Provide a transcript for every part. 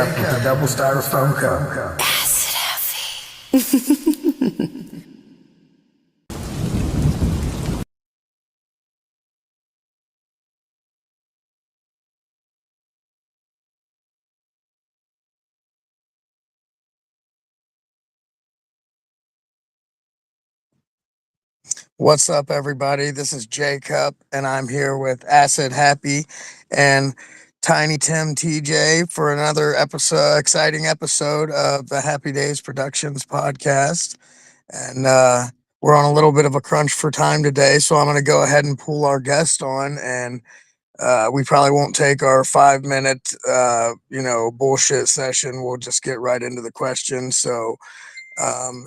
cup with a double styrofoam cup. What's up, everybody? This is Jacob, and I'm here with Acid Happy and Tiny Tim TJ for another exciting episode of the Happy Days Productions podcast. And we're on a little bit of a crunch for time today, so I'm going to go ahead and pull our guest on. And we probably won't take our 5 minute, bullshit session. We'll just get right into the questions. So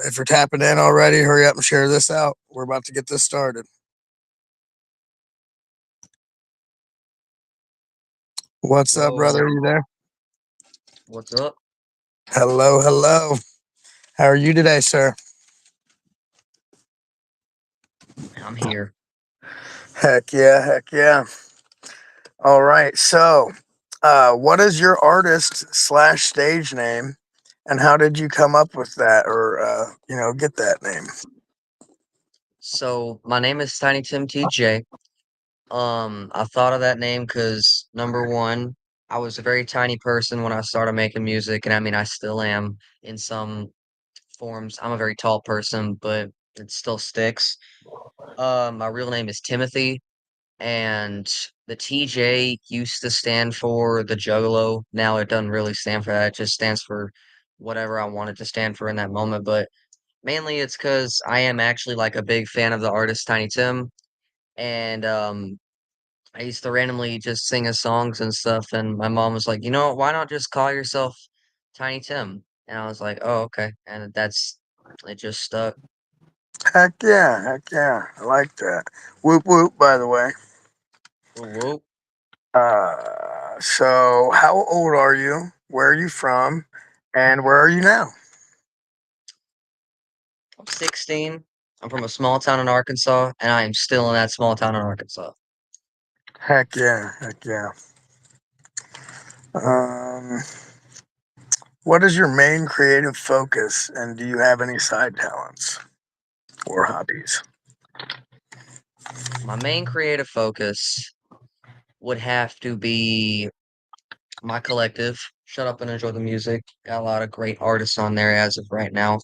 if you're tapping in already, hurry up and share this out. We're about to get this started. What's up, brother? Yo, Are you there? what's up? Hello, hello. How are you today, sir? I'm here. Heck yeah, heck yeah. All right. So, what is your artist slash stage name, and how did you come up with that, or get that name? So my name is Tiny Tim TJ. I thought of that name because number one, I was a very tiny person when I started making music, and I mean I still am in some forms. I'm a very tall person, but it still sticks. My real name is Timothy, and the TJ used to stand for the juggalo. Now it doesn't really stand for that. It just stands for whatever I want it to stand for in that moment. But mainly it's because I am actually like a big fan of the artist Tiny Tim, and I used to randomly just sing his songs and stuff, and my mom was like, why not just call yourself Tiny Tim? And I was like, oh, okay, and it just stuck. Heck yeah, heck yeah. I like that. Whoop whoop. By the way. Whoa, whoa. So how old are you? Where are you from? And where are you now? I'm 16. I'm from a small town in Arkansas, and I am still in that small town in Arkansas. Heck yeah, heck yeah. Um, what is your main creative focus, and do you have any side talents or hobbies? My main creative focus would have to be my collective. Shut up and enjoy the music. Got a lot of great artists on there as of right now.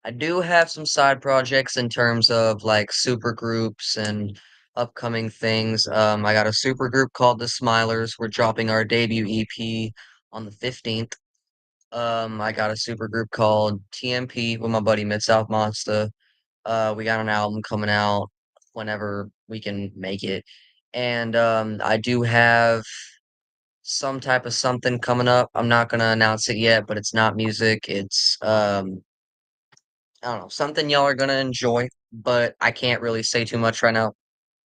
I do have some side projects in terms of like super groups and upcoming things. I got a super group called the Smilers. We're dropping our debut EP on the 15th. I got a super group called TMP with my buddy Mid South Monster. We got an album coming out whenever we can make it. And I do have some type of something coming up. I'm not gonna announce it yet, but it's not music. It's I don't know, something y'all are gonna enjoy, but I can't really say too much right now.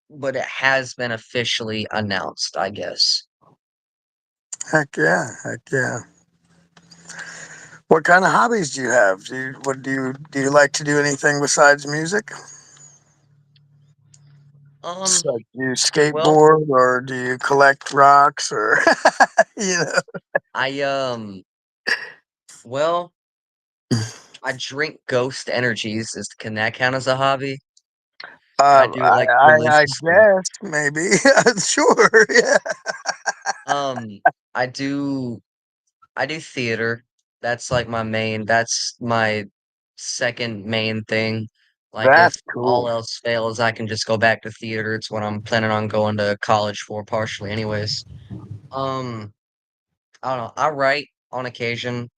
But it has been officially announced, I guess. Heck yeah, heck yeah. What kind of hobbies do you have? Do you like to do anything besides music? Um, So do you well, skateboard or do you collect rocks or you know? I well, I drink Ghost Energies. Can that count as a hobby? And I do it like I religiously. guess maybe sure yeah. Um, I do I do theater. That's my second main thing. Like if That's all cool. else fails, I can just go back to theater. It's what I'm planning on going to college for partially anyways. Um, I don't know. I write on occasion.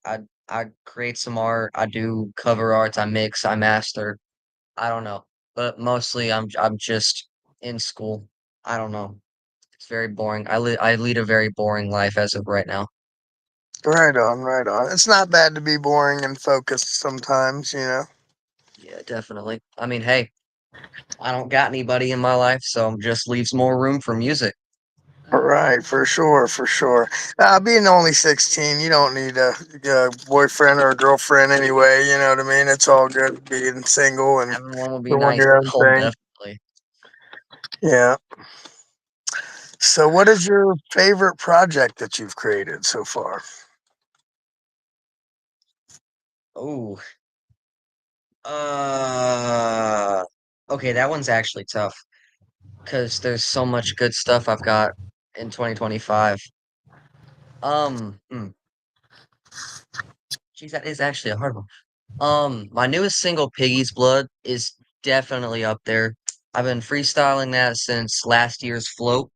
I create some art. I do cover arts. I mix, I master. I don't know. But mostly I'm just in school. I don't know. It's very boring. I lead a very boring life as of right now. Right on, right on. It's not bad to be boring and focused sometimes, you know. Yeah, definitely. I mean, hey, I don't got anybody in my life, so just leaves more room for music. Right, for sure, for sure. Being only 16, you don't need a boyfriend or a girlfriend anyway. You know what I mean? It's all good being single and Everyone would be doing nice. your own Oh, thing. definitely. Yeah. So, what is your favorite project that you've created so far? Oh, uh, okay, that one's actually tough because there's so much good stuff I've got in 2025. Hmm, geez, that is actually a hard one. My newest single, Piggy's Blood, is definitely up there. I've been freestyling that since last year's float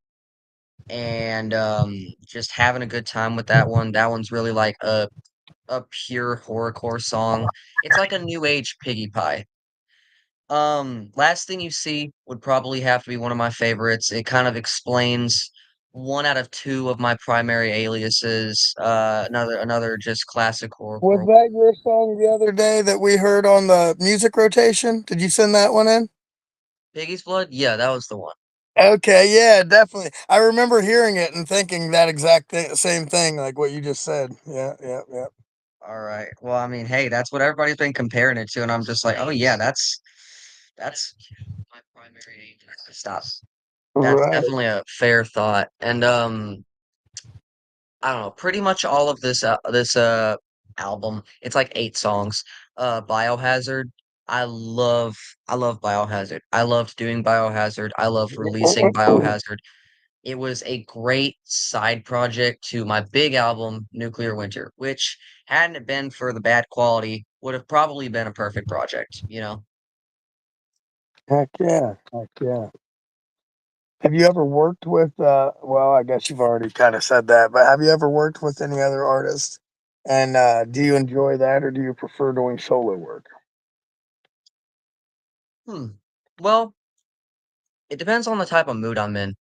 and just having a good time with that one. That one's really like a pure horrorcore song. It's like a new age Piggy Pie. Last Thing You See would probably have to be one of my favorites. It kind of explains one out of two of my primary aliases. Another just classic Was horrorcore. that your song the other day that we heard on the music rotation? Did you send that one in? Piggy's Blood? Yeah, that was the one. Okay, yeah, definitely. I remember hearing it and thinking that same thing, like what you just said. Yeah, yeah, yeah. All right. Well, I mean, hey, that's what everybody's been comparing it to, and I'm just like, oh yeah, that's my primary stop. That's Right. definitely a fair thought. And I don't know, pretty much all of this album, it's like 8 songs. Biohazard. I love I love Biohazard. I loved doing Biohazard. I love releasing Biohazard. It was a great side project to my big album, Nuclear Winter, which hadn't it been for the bad quality, would have probably been a perfect project, you know? Heck yeah, heck yeah. Have you ever worked with, well, I guess you've already kind of said that, but have you ever worked with any other artists? And do you enjoy that or do you prefer doing solo work? Hmm. Well, it depends on the type of mood I'm in.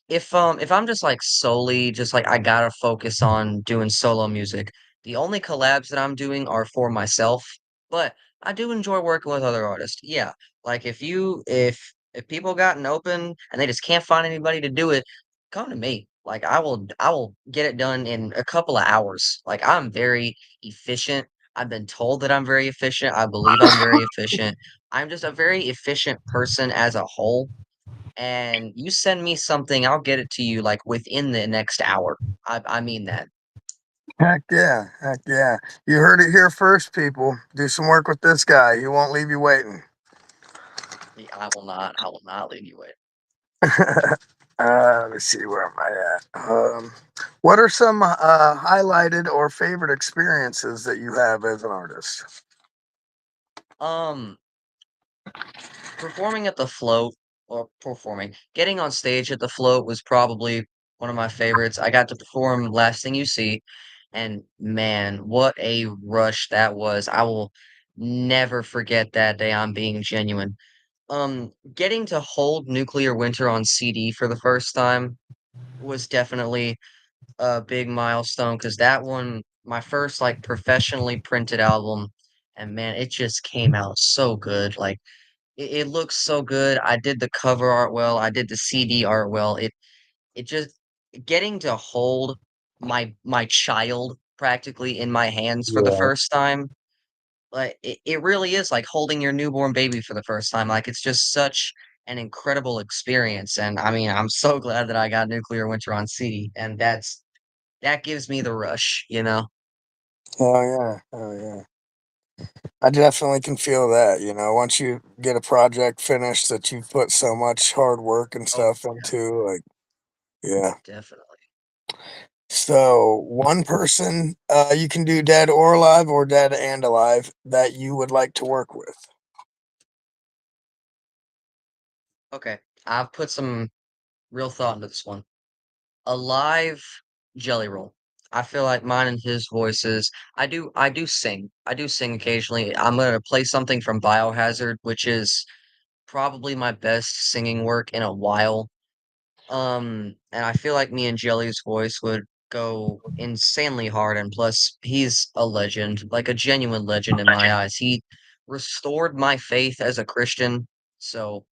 If I'm just like solely just like I gotta focus on doing solo music, the only collabs that I'm doing are for myself, but I do enjoy working with other artists. Yeah. Like if people got an open and they just can't find anybody to do it, come to me. Like I will get it done in a couple of hours. Like I'm very efficient. I've been told that I'm very efficient. I believe I'm very efficient. I'm just a very efficient person as a whole, and you send me something, I'll get it to you like within the next hour. I mean that. Heck yeah, heck yeah. You heard it here first, people. Do some work with this guy. He won't leave you waiting. I will not leave you with. Let me see, where am I at? What are some highlighted or favorite experiences that you have as an artist? Um, Performing at the float or performing, getting on stage at the float was probably one of my favorites. I got to perform Last Thing You See, and man, what a rush that was. I will never forget that day. I'm being genuine. Getting to hold Nuclear Winter on CD for the first time was definitely a big milestone because that one, my first like professionally printed album, and man, it just came out so good. Like it looks so good. I did the cover art well. I did the CD art well. It just getting to hold my child practically in my hands for the Yeah. first time. Like it really is like holding your newborn baby for the first time. Like it's just such an incredible experience. And I mean, I'm so glad that I got Nuclear Winter on CD, and that gives me the rush, you know? Oh yeah. Oh yeah. I definitely can feel that, once you get a project finished that you've put so much hard work and Oh, stuff yeah, into, like, yeah. definitely. So, one person you can do dead or alive or dead and alive that you would like to work with. Okay. I've put some real thought into this one. A live Jelly Roll. I feel like mine and his voices. I do sing. I do sing occasionally. I'm gonna play something from Biohazard, which is probably my best singing work in a while. And I feel like me and Jelly's voice would go insanely hard, and plus he's a legend, like a genuine legend in my eyes. He restored my faith as a Christian, so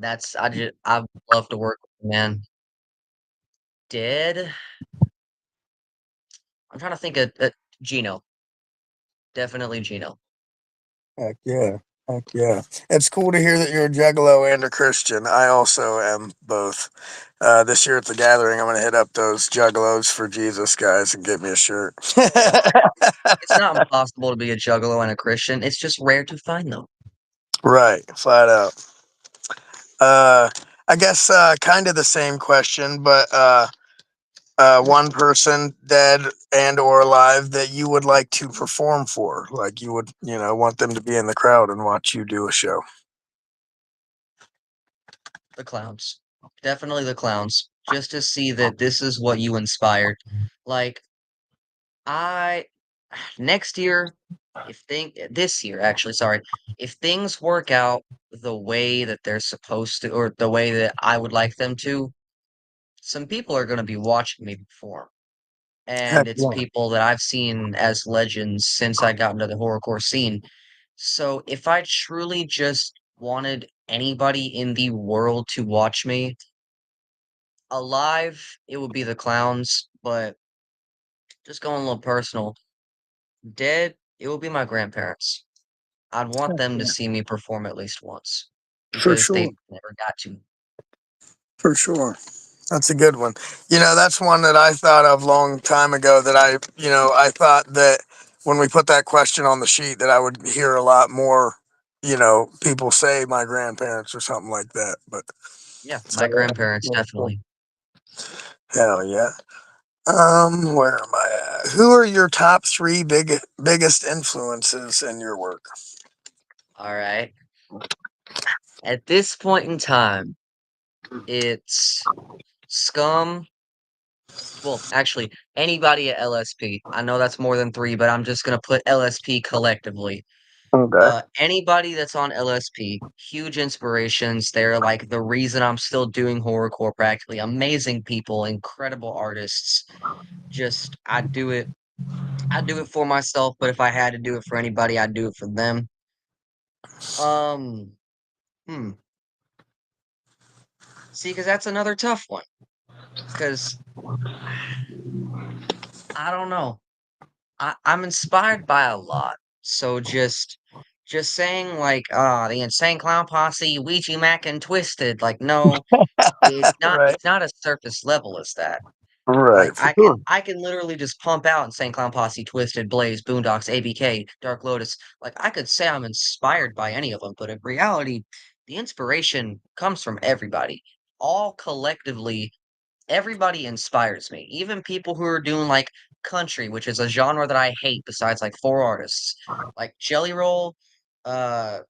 I would love to work with him, man. Dead. I'm trying to think of Gino. Definitely Gino. Heck yeah. Heck yeah. It's cool to hear that you're a juggalo and a Christian. I also am both. This year at the gathering, I'm going to hit up those juggalos for Jesus guys and get me a shirt. It's not impossible to be a juggalo and a Christian. It's just rare to find them. Right, flat out. Uh, I guess kind of the same question, but one person dead and or alive that you would like to perform for, like you would, want them to be in the crowd and watch you do a show. The clowns. Definitely the clowns. Just to see that this is what you inspired. Like, I next year, if thing this year actually, sorry, if things work out the way that they're supposed to, or the way that I would like them to, some people are going to be watching me perform. And Heck it's yeah. people that I've seen as legends since I got into the horrorcore scene. So if I truly just wanted anybody in the world to watch me alive, it would be the clowns, but just going a little personal. Dead, it will be my grandparents. I'd want Heck them to yeah. see me perform at least once For because sure. they never got to. For sure. That's a good one. That's one that I thought of long time ago that I thought that when we put that question on the sheet that I would hear a lot more, people say my grandparents or something like that. But Yeah, so my grandparents yeah, cool. definitely. Hell yeah. Where am I at? Who are your top three biggest influences in your work? All right. At this point in time, it's Scum. Well, actually, anybody at LSP. I know that's more than three, but I'm just gonna put LSP collectively. Okay. Anybody that's on LSP, huge inspirations. They're like the reason I'm still doing horrorcore practically. Amazing people, incredible artists. Just I do it for myself, but if I had to do it for anybody, I'd do it for them. Um, hmm. See, because that's another tough one. Because I don't know. I'm inspired by a lot. So just saying like the Insane Clown Posse, Ouija Mac and Twisted, like no, Right. it's not as surface level as that. Right. Like For sure. I can literally just pump out Insane Clown Posse, Twisted, Blaze, Boondocks, ABK, Dark Lotus. Like I could say I'm inspired by any of them, but in reality, the inspiration comes from everybody. All collectively, everybody inspires me. Even people who are doing like country, which is a genre that I hate besides like four artists. Like Jelly Roll, uh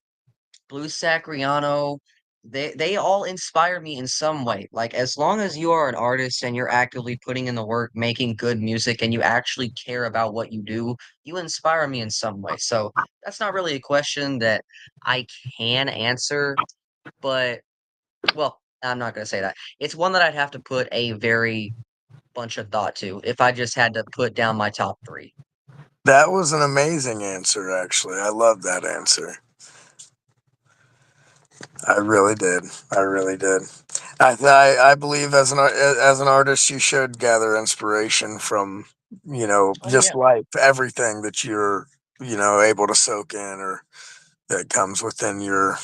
Blue Sacriano, they all inspire me in some way. Like as long as you are an artist and you're actively putting in the work, making good music, and you actually care about what you do, you inspire me in some way. So that's not really a question that I can answer, but well, I'm not gonna say that. It's one that I'd have to put a very bunch of thought to if I just had to put down my top three. That was an amazing answer, actually. I love that answer. I really did. I really did. I believe as an artist, you should gather inspiration from Oh just yeah. life, everything that you're able to soak in or that comes within your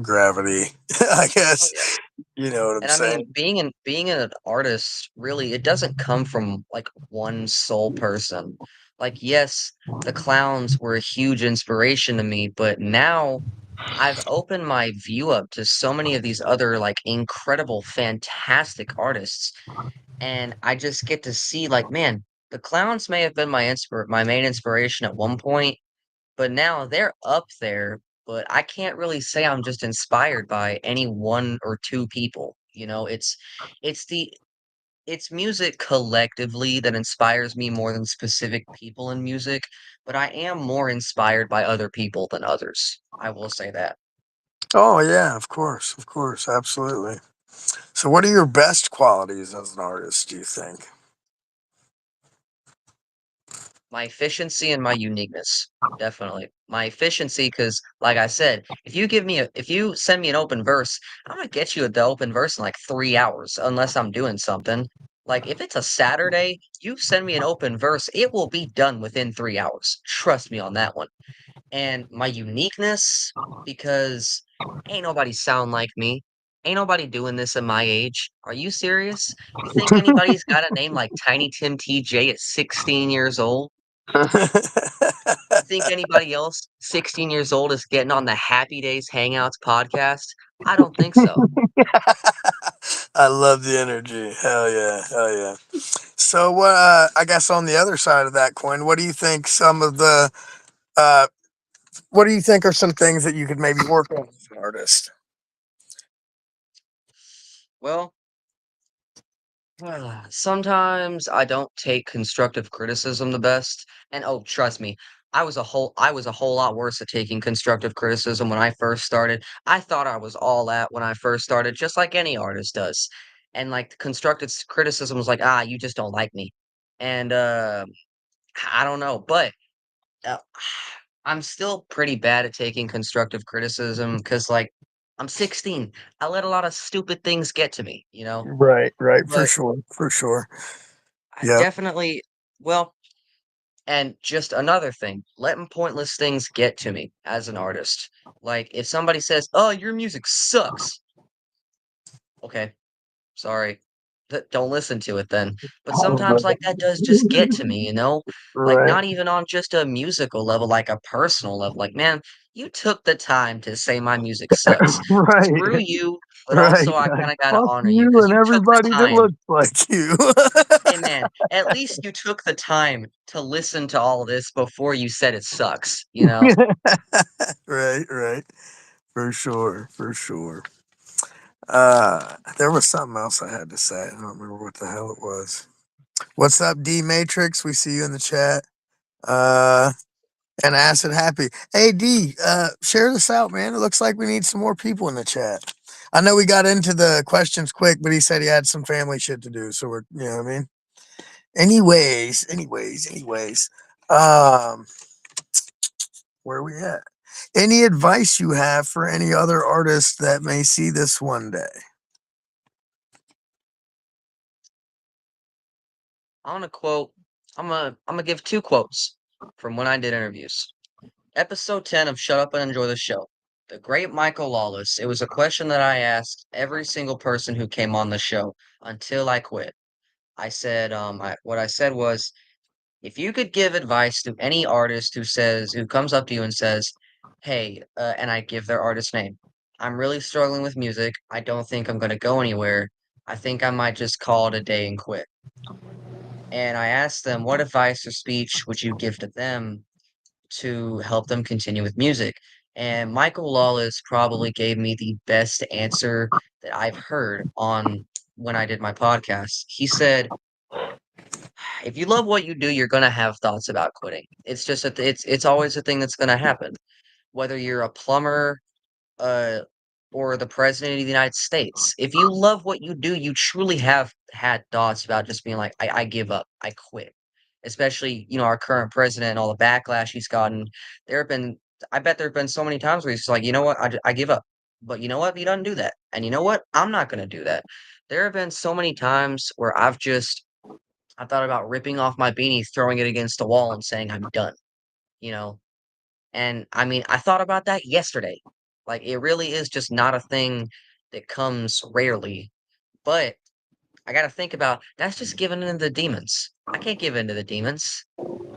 gravity. I Oh guess yeah. you know what I'm And I mean, saying. being an artist, really, it doesn't come from like one sole person. Like, yes, the clowns were a huge inspiration to me, but now I've opened my view up to so many of these other like incredible, fantastic artists, and I just get to see like, man, the clowns may have been my main inspiration at one point, but now they're up there, but I can't really say I'm just inspired by any one or two people. It's the it's music collectively that inspires me more than specific people in music, but I am more inspired by other people than others. I will say that. Oh yeah, of course, absolutely. So, what are your best qualities as an artist? Do you think? My efficiency and my uniqueness. Definitely. My efficiency, because like I said, if you send me an open verse, I'm gonna get you the open verse in like 3 hours, unless I'm doing something. Like if it's a Saturday, you send me an open verse, it will be done within 3 hours. Trust me on that one. and my uniqueness because ain't nobody sound like me. Ain't nobody doing this at my age. Are you serious? You think anybody's got a name like Tiny Tim TJ at 16 years old? You think anybody else 16 years old is getting on the Happy Days Hangouts podcast? I don't think so. I love the energy. Hell yeah. Hell yeah. So what I guess on the other side of that coin, what do you think uh what do you think are some things that you could maybe work on as an artist? Well, sometimes I don't take constructive criticism the best. And oh, trust me, I was a whole lot worse at taking constructive criticism when I first started. I thought I was all that when I first started, just like any artist does. And like the constructive criticism was like, ah, you just don't like me. And I don't know, but uh, I'm still pretty bad at taking constructive criticism because like I'm 16. I let a lot of stupid things get to me, you know? Right, right, for But sure, for sure. I Yep. definitely, well, and just another thing, letting pointless things get to me as an artist. Like if somebody says, "Oh, your music sucks." Okay, sorry. Don't listen to it then. But sometimes like that does just get to me, you know? Like Right, not even on just a musical level, like a personal level. Like, man, you took the time to say my music sucks. right, Screw you, but right, also I right. kind of got to Fuck honor you you because and you took the everybody that time. looks like you. Hey man, at least you took the time to listen to all this before you said it sucks, you know? Right, right. For sure, for sure. There was something else I had to say. I don't remember what the hell it was. What's up, D Matrix? We see you in the chat. Uh, and Acid Happy. Hey D, share this out, man. It looks like we need some more people in the chat. I know we got into the questions quick, but he said he had some family shit to do, so we're, you know what I mean. Anyways. Um, where are we at? Any advice you have for any other artists that may see this one day? I want to quote, I'm gonna give two quotes from when I did interviews. Episode 10 of Shut Up and Enjoy the Show. The great Michael Lawless. It was a question that I asked every single person who came on the show until I quit. I said, what I said was, if you could give advice to any artist who comes up to you and says, "Hey," and I give their artist name. I'm really struggling with music. I don't think I'm going to go anywhere. I think I might just call it a day and quit. And I asked them, what advice or speech would you give to them to help them continue with music? And Michael Lawless probably gave me the best answer that I've heard on when I did my podcast. He said, if you love what you do, you're gonna have thoughts about quitting. It's just that it's always a thing that's gonna happen. Whether you're a plumber, uh, or the president of the United States, if you love what you do, you truly have had thoughts about just being like, I give up, I quit. Especially, our current president and all the backlash he's gotten. There have been, I bet there have been so many times where he's just like, you know what, I give up. But you know what, he doesn't do that. And you know what, I'm not gonna do that. There have been so many times where I thought about ripping off my beanie, throwing it against the wall, and saying, "I'm done," you know? And, I mean, I thought about that yesterday. Like, it really is just not a thing that comes rarely, but I gotta think about that's just giving in to the demons. I can't give in to the demons.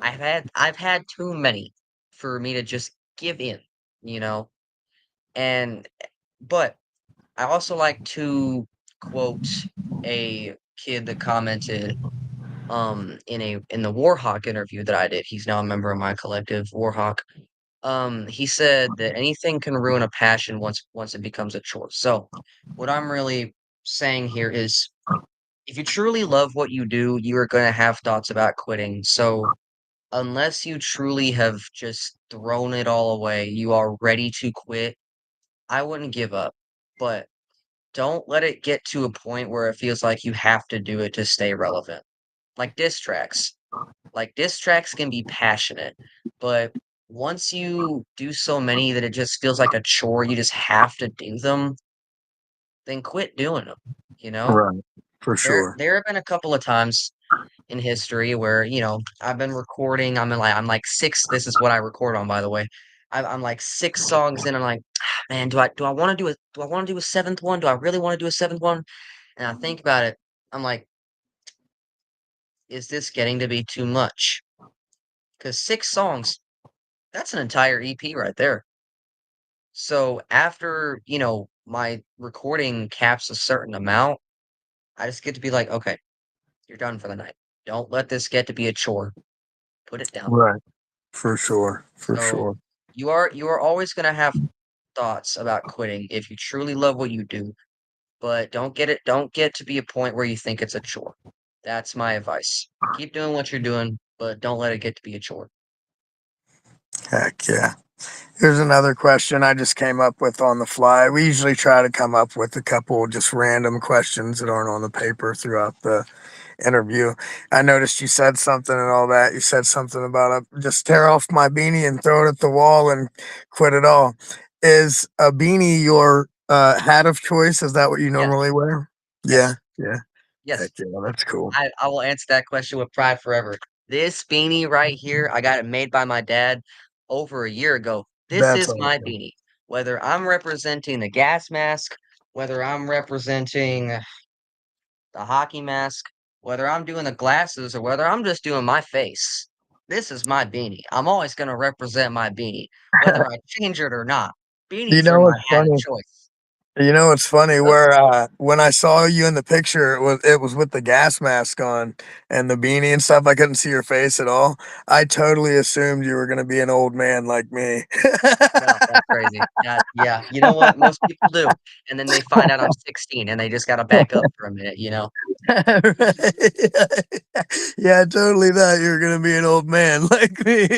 I've had too many for me to just give in, you know? And but I also like to quote a kid that commented in the Warhawk interview that I did. He's now a member of my collective, Warhawk. He said that anything can ruin a passion once it becomes a chore. So what I'm really saying here is if you truly love what you do, you are going to have thoughts about quitting. So unless you truly have just thrown it all away, you are ready to quit, I wouldn't give up. But don't let it get to a point where it feels like you have to do it to stay relevant. Like diss tracks. Like, diss tracks can be passionate, but once you do so many that it just feels like a chore, you just have to do them, then quit doing them, you know? Right, for There sure. there have been a couple of times in history where, I've been recording, I'm like 6 this is what I record on, by the way. I'm like 6 songs in. I'm like, man, do I want to do a seventh one? Do I really want to do a seventh one? And I think about it. I'm like, is this getting to be too much? Because 6 songs, that's an entire EP right there. So after, my recording caps a certain amount, I just get to be like, okay, you're done for the night. Don't let this get to be a chore. Put it down. Right. For sure. For So sure. you are always gonna have thoughts about quitting if you truly love what you do, but don't get to be a point where you think it's a chore. That's my advice. Keep doing what you're doing, but don't let it get to be a chore. Heck yeah. Here's another question I just came up with on the fly. We usually try to come up with a couple just random questions that aren't on the paper throughout the interview. I noticed you said something and all that. You said something about just tear off my beanie and throw it at the wall and quit it all. Is a beanie your hat of choice? Is that what you Yes, normally wear? Yeah, yes, yeah. Heck yes. yeah, that's cool. I will answer that question with pride forever. This beanie right here, I got it made by my dad over a year ago. This That's is my awesome. beanie. Whether I'm representing the gas mask, whether I'm representing the hockey mask, whether I'm doing the glasses, or whether I'm just doing my face, this is my beanie. I'm always going to represent my beanie, whether I change it or not. You Beanies are know my what's hat of funny? choice. You know what's funny? Uh, Where when I saw you in the picture, it was with the gas mask on and the beanie and stuff. I couldn't see your face at all. I totally assumed you were gonna be an old man like me. No, that's crazy. Yeah, you know what? Most people do, and then they find out I'm 16, and they just gotta back up for a minute. Right. Yeah, I totally thought you were gonna be an old man like me.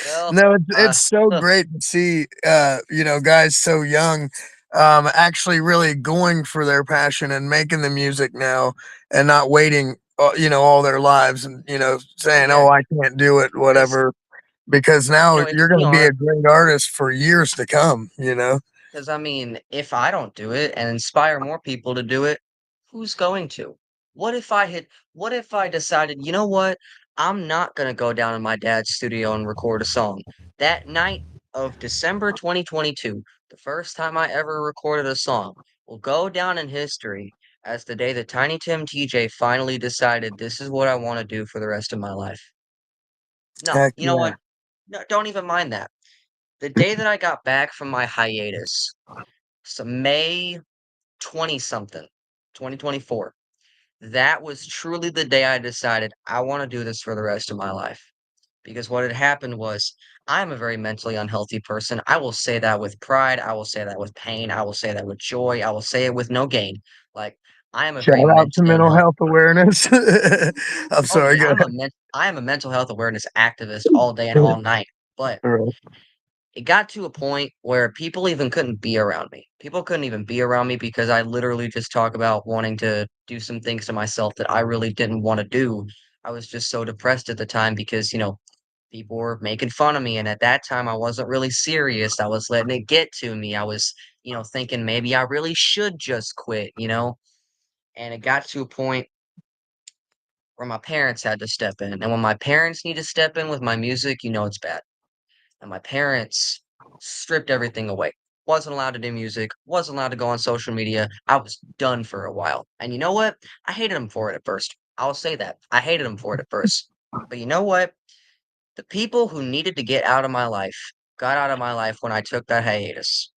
Well, No, it's so great to see, guys so young, actually really going for their passion and making the music now and not waiting, all their lives and, oh, saying, yeah, "Oh, I can't do it," because whatever, because now if you're we gonna be aren't a great artist for years to come, you know? 'Cause I mean, if I don't do it and inspire more people to do it, who's going to? What if I decided, you know what? I'm not gonna go down in my dad's studio and record a song. That night of December 2022, the first time I ever recorded a song, will go down in history as the day that Tiny Tim TJ finally decided this is what I want to do for the rest of my life. No, Heck you know yeah. what? No, don't even mind that. The day that I got back from my hiatus, so May 20 something, 2024. That was truly the day I decided I want to do this for the rest of my life. Because what had happened was I'm a very mentally unhealthy person. I will say that with pride. I will say that with pain. I will say that with joy. I will say it with no gain. Like I am a Shout very out to mentally mental unhealthy. health awareness. I'm Oh sorry, yeah, go I am a mental health awareness activist all day and ahead. all night. But Right. it got to a point where people even couldn't be around me. People couldn't even be around me because I literally just talk about wanting to do some things to myself that I really didn't want to do. I was just so depressed at the time because, people were making fun of me. And at that time, I wasn't really serious. I was letting it get to me. I was, thinking maybe I really should just quit. And it got to a point where my parents had to step in. And when my parents need to step in with my music, it's bad. And my parents stripped everything away. Wasn't allowed to do music, wasn't allowed to go on social media. I was done for a while. And you know what? I hated them for it at first. I'll say that. I hated them for it at first. But you know what? The people who needed to get out of my life got out of my life when I took that hiatus.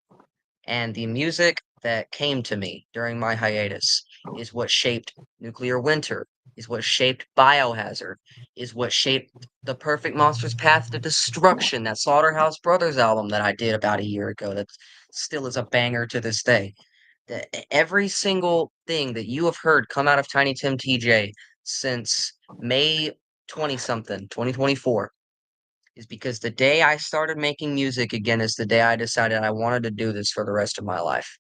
And the music that came to me during my hiatus is what shaped Nuclear Winter, is what shaped Biohazard, is what shaped The Perfect Monster's Path to Destruction, that Slaughterhouse Brothers album that I did about a year ago that still is a banger to this day. Every single thing that you have heard come out of Tiny Tim TJ since May 20 something, 2024, is because the day I started making music again is the day I decided I wanted to do this for the rest of my life.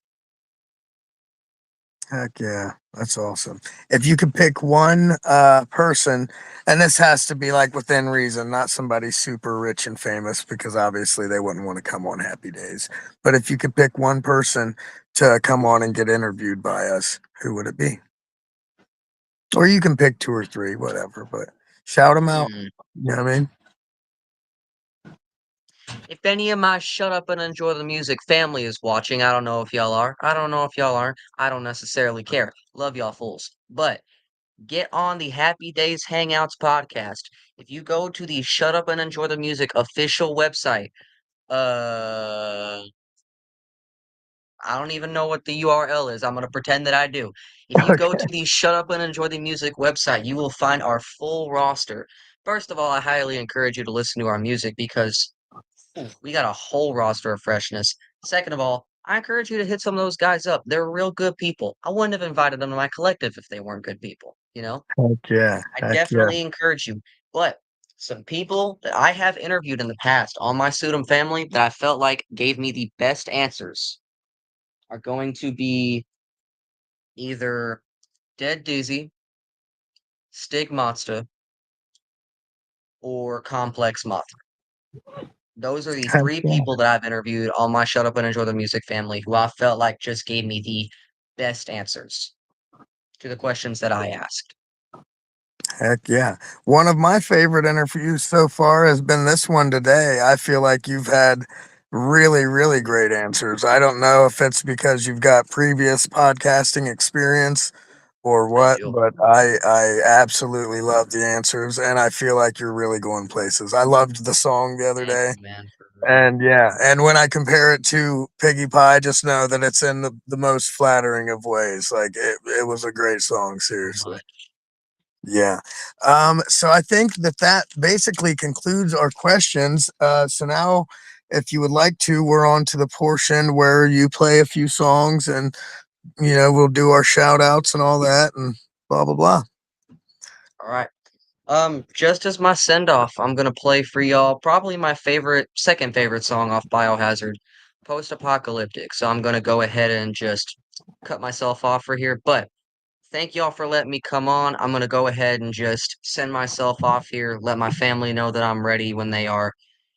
Heck yeah, that's awesome. If you could pick one person, and this has to be like within reason, not somebody super rich and famous, because obviously they wouldn't want to come on Happy Days. But if you could pick one person to come on and get interviewed by us, who would it be? Or you can pick two or three, whatever, but shout them out. Hmm. You know what I mean? If any of my shut up and enjoy the music family is watching, I don't know if y'all are. I don't know if y'all aren't. I don't necessarily care. Love y'all fools. But get on the Happy Days Hangouts podcast. If you go to the Shut Up and Enjoy the Music official website, uh I don't even know what the URL is. I'm going to pretend that I do. If you go Okay. to the Shut Up and Enjoy the Music website, you will find our full roster. First of all, I highly encourage you to listen to our music because we got a whole roster of freshness. Second of all, I encourage you to hit some of those guys up. They're real good people. I wouldn't have invited them to my collective if they weren't good people, you know? Heck yeah. I Heck yeah. definitely encourage you. But some people that I have interviewed in the past on my Sudum family that I felt like gave me the best answers are going to be either Dead Doozy, Stigmata, or Complex Moth. Those are the Heck three yeah. people that I've interviewed on my Shut Up and Enjoy the Music family who I felt like just gave me the best answers to the questions that I asked. Heck yeah. One of my favorite interviews so far has been this one today. I feel like you've had really, really great answers. I don't know if it's because you've got previous podcasting experience or I what, do. but I absolutely love the answers and I feel like you're really going places. I loved the song the other Thank day. you, man, for real. And yeah, and when I compare it to Piggy Pie, just know that it's in the most flattering of ways. Like it was a great song, So seriously. much. Yeah. So I think that basically concludes our questions. So now, if you would like to, we're on to the portion where you play a few songs and, we'll do our shout outs and all that and blah, blah, blah. All right. Just as my send off, I'm gonna play for y'all probably my second favorite song off Biohazard, Post Apocalyptic. So I'm gonna go ahead and just cut myself off for here. But thank y'all for letting me come on. I'm gonna go ahead and just send myself off here, let my family know that I'm ready when they are.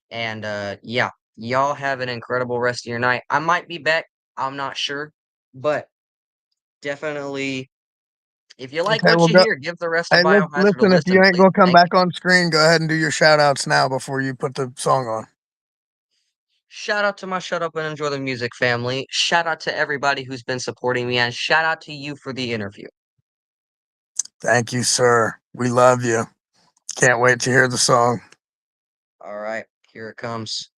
And yeah, y'all have an incredible rest of your night. I might be back, I'm not sure, but definitely if you like Okay, what we'll you go. hear, give the rest of Hey, Biohazard a listen, if you listen, ain't please. gonna come Thank back you. on screen, go ahead and do your shout outs now before you put the song on. Shout out to my Shut Up and Enjoy the Music family. Shout out to everybody who's been supporting me, and shout out to you for the interview. Thank you, sir. We love you. Can't wait to hear the song. All right, here it comes.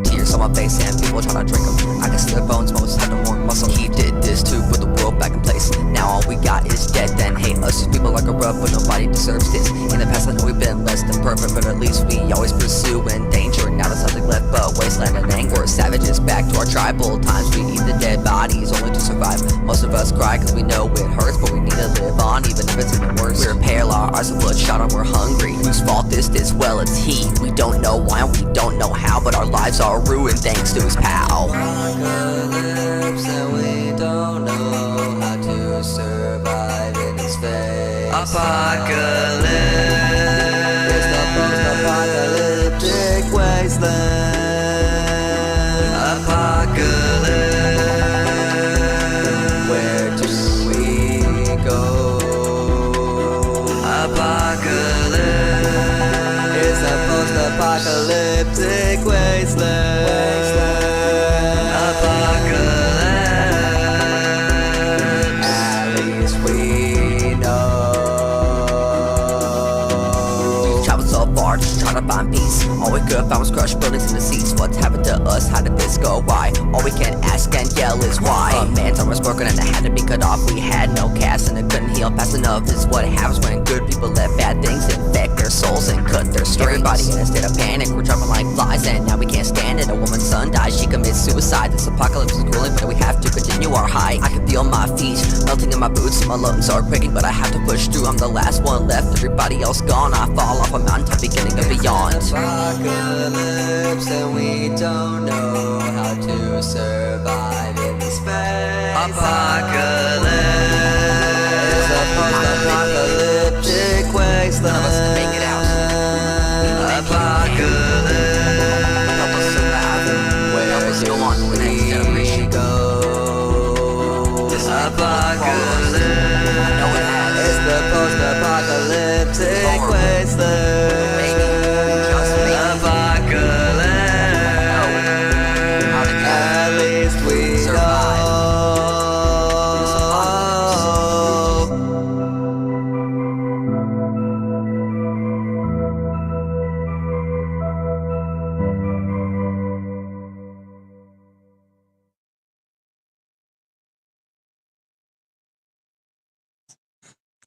Tears on my face and people tryna drink them. I can see their bones, most have no more muscle. He did this to put the world back in place. Now all we got is death and hate. Us people like a rub, but nobody deserves this. In the past I know we've been less than perfect, but at least we always pursue in danger. Now there's nothing left but wasteland and anger. Savages back to our tribal times. We eat the dead bodies only to survive. Most of us cry cause we know it hurts, but we need to live on even if it's even worse. We're pale, our eyes are bloodshot and we're hungry. Whose fault is this? Well, it's he. We don't know why and we don't know how, but our lives are ruined thanks to his pal. Apocalypse and we don't know how to survive in its face. Apocalypse is the post-apocalyptic wasteland. Apocalypse, where do we go? Apocalypse is the post-apocalyptic wasteland. Apocalypse, at least we know. We've traveled so far just trying to find peace. All we could find was crushed buildings and deceased. What's happened to us? How did this go? Why? All we can ask and yell is why. A man's arm was broken and it had to be cut off. We had no cast and it couldn't heal fast enough. This is what happens when good people let bad things infect their souls and cut their strings. Everybody in a state of panic, we're dropping like flies and now we can't stand it. A woman's son dies, she commits suicide. This apocalypse is grueling, but we have to continue our hike. I can feel my feet melting in my boots, my lungs are quaking, but I have to push through. I'm the last one left, everybody else gone. I fall off a mountaintop beginning of beyond. Apocalypse apocalypse and we don't know how to survive in this space. Apocalypse. It's a post-apocalyptic wasteland. None of us can make it out. Apocalypse. Help us survive. Help us go on to the next generation. Apocalypse. I know it has. It's the post-apocalyptic wasteland. Maybe, just maybe. Apocalypse. At least we survive.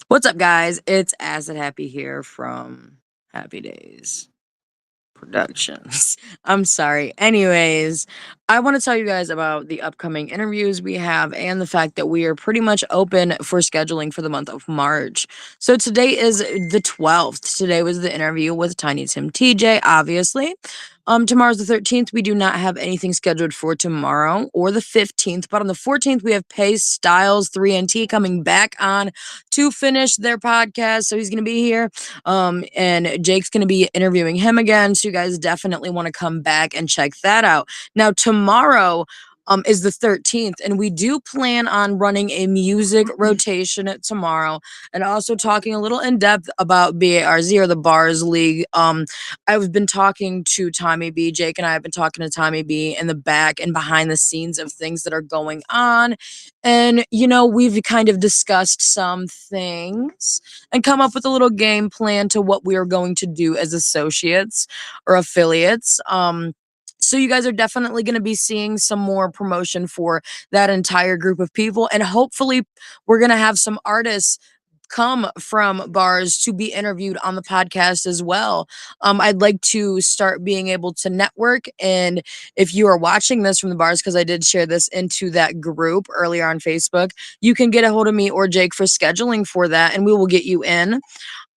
What's up, guys? It's Acid Happy here from HappyDaze Productions. I'm sorry. Anyways, I want to tell you guys about the upcoming interviews we have and the fact that we are pretty much open for scheduling for the month of March. So today is the 12th. Today was the interview with Tiny Tim TJ, obviously. Tomorrow's the 13th. We do not have anything scheduled for tomorrow or the 15th, but on the 14th, we have Pace Styles 3NT coming back on to finish their podcast. So he's going to be here. And Jake's going to be interviewing him again. So you guys definitely want to come back and check that out. Now, tomorrow is the 13th, and we do plan on running a music rotation tomorrow and also talking a little in depth about BARZ, or the Bars League. I've been talking to Tommy B. Jake and I have been talking to Tommy B in the back and behind the scenes of things that are going on. And, you know, we've kind of discussed some things and come up with a little game plan to what we are going to do as associates or affiliates. So you guys are definitely going to be seeing some more promotion for that entire group of people. And hopefully we're going to have some artists come from bars to be interviewed on the podcast as well. I'd like to start being able to network. And if you are watching this from the bars, because I did share this into that group earlier on Facebook, you can get a hold of me or Jake for scheduling for that, and we will get you in.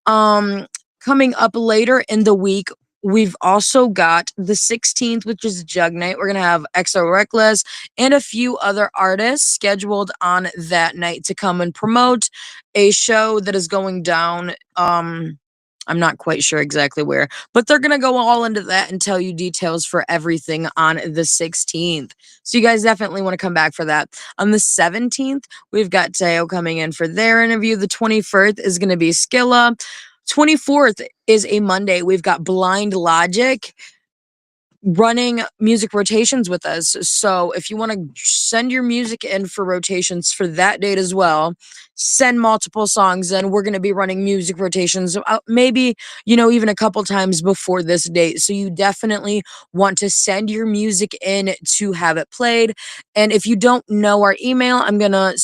Coming up later in the week, we've also got the 16th, which is Jug Night. We're going to have XO Reckless and a few other artists scheduled on that night to come and promote a show that is going down. I'm not quite sure exactly where, but they're going to go all into that and tell you details for everything on the 16th. So you guys definitely want to come back for that. On the 17th, we've got Teo coming in for their interview. The 21st is going to be Skilla. 24th is a Monday. We've got Blind Logic running music rotations with us. So if you want to send your music in for rotations for that date as well, send multiple songs in. We're going to be running music rotations, maybe, you know, even a couple times before this date. So you definitely want to send your music in to have it played. And if you don't know our email, I'm going to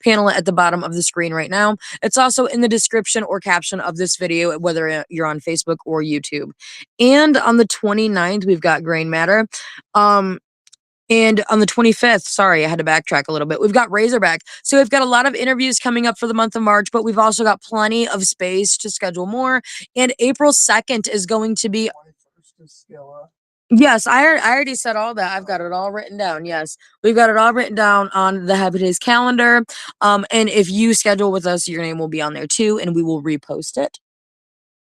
panel it at the bottom of the screen right now. It's also in the description or caption of this video, whether you're on Facebook or YouTube. And on the 29th, we've got Grain Matter. And on the 25th, sorry, I had to backtrack a little bit. We've got Razorback. So we've got a lot of interviews coming up for the month of March, but we've also got plenty of space to schedule more. And April 2nd is going to be... Yes, I already said all that. I've got it all written down. Yes, we've got it all written down on the HappyDaze calendar. And if you schedule with us, your name will be on there too, and we will repost it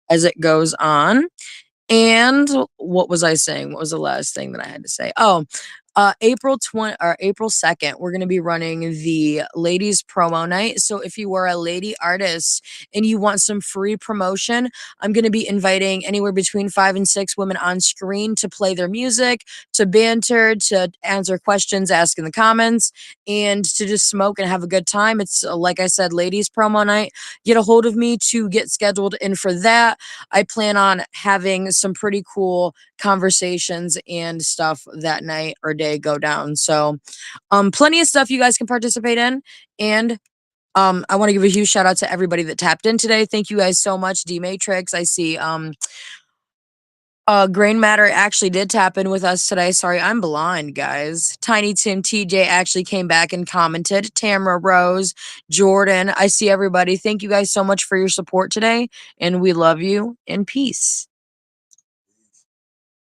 as it goes on. And what was I saying? What was the last thing that I had to say? Oh, April 2nd, we're going to be running the ladies promo night. So if you are a lady artist and you want some free promotion, I'm going to be inviting anywhere between 5 and 6 women on screen to play their music, to banter, to answer questions, ask in the comments, and to just smoke and have a good time. It's like I said, ladies promo night. Get a hold of me to get scheduled in for that. I plan on having some pretty cool conversations and stuff that night or day go down. So plenty of stuff you guys can participate in. And I want to give a huge shout out to everybody that tapped in today. Thank you guys so much. D Matrix, I see Grain Matter actually did tap in with us today. Sorry, I'm blind, guys. Tiny Tim TJ actually came back and commented. Tamara Rose, Jordan, I see everybody. Thank you guys so much for your support today, and we love you, and peace.